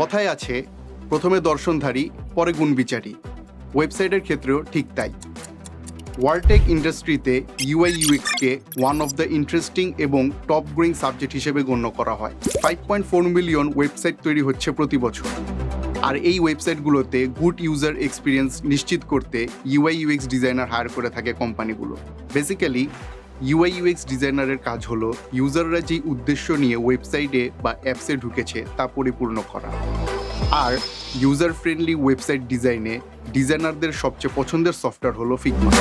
কথায় আছে, প্রথমে দর্শনধারী, পরে গুণবিচারী। ওয়েবসাইটের ক্ষেত্রেও ঠিক তাই। ওয়ার্ল্ড টেক ইন্ডাস্ট্রিতে ইউআই ইউএক্সকে ওয়ান অফ দ্য ইন্টারেস্টিং এবং টপ গ্রোয়িং সাবজেক্ট হিসেবে গণ্য করা হয়। 5.4 মিলিয়ন ওয়েবসাইট তৈরি হচ্ছে প্রতি বছর। আর এই ওয়েবসাইটগুলোতে গুড ইউজার এক্সপিরিয়েন্স নিশ্চিত করতে ইউআই ইউএক্স ডিজাইনার হায়ার করে থাকে কোম্পানিগুলো। বেসিক্যালি ইউআই ইউএক্স ডিজাইনারের কাজ হলো ইউজাররা যে উদ্দেশ্য নিয়ে ওয়েবসাইটে বা অ্যাপসে ঢুকেছে তা পরিপূর্ণ করা। আর ইউজার ফ্রেন্ডলি ওয়েবসাইট ডিজাইনে ডিজাইনারদের সবচেয়ে পছন্দের সফটওয়্যার হলো ফিগমা।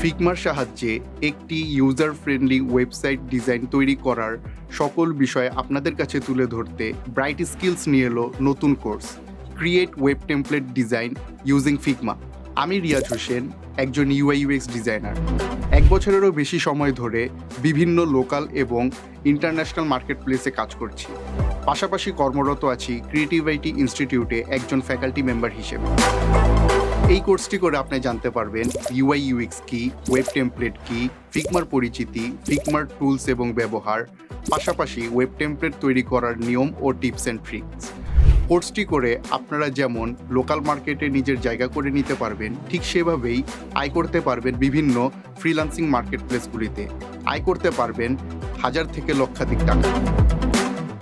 ফিগমার সাহায্যে একটি ইউজার ফ্রেন্ডলি ওয়েবসাইট ডিজাইন তৈরি করার সকল বিষয় আপনাদের কাছে তুলে ধরতে ব্রাইট স্কিলস নিয়ে এলো নতুন course, create web template design using Figma. আমি রিয়াজ হোসেন, একজন ইউআই ইউএক্স ডিজাইনার। 1 বছরেরও বেশি সময় ধরে বিভিন্ন লোকাল এবং ইন্টারন্যাশনাল মার্কেট প্লেসে কাজ করছি। পাশাপাশি কর্মরত আছি ক্রিয়েটিভিটি ইনস্টিটিউটে একজন ফ্যাকাল্টি মেম্বার হিসেবে। এই কোর্সটি করে আপনি জানতে পারবেন ইউআই ইউএক্স কি, ওয়েব টেমপ্লেট কি, ফিগমার পরিচিতি, ফিগমার টুলস এবং ব্যবহার, পাশাপাশি ওয়েব টেমপ্লেট তৈরি করার নিয়ম ও টিপস অ্যান্ড ট্রিক্স। কোর্সটি করে আপনারা যেমন লোকাল মার্কেটে নিজের জায়গা করে নিতে পারবেন, ঠিক সেভাবেই আয় করতে পারবেন বিভিন্ন ফ্রিল্যান্সিং মার্কেট প্লেসগুলিতে। আয় করতে পারবেন হাজার থেকে লক্ষাধিক টাকা।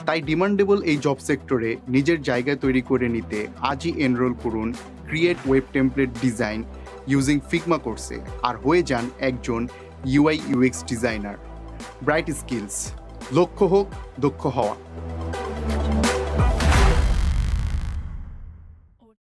তাই ডিমান্ডেবল এই জব সেক্টরে নিজের জায়গা তৈরি করে নিতে আজই এনরোল করুন create web template design using Figma কোর্সে, আর হয়ে যান একজন UI UX designer. Bright Skills, লক্ষ্য হোক দক্ষ হওয়া।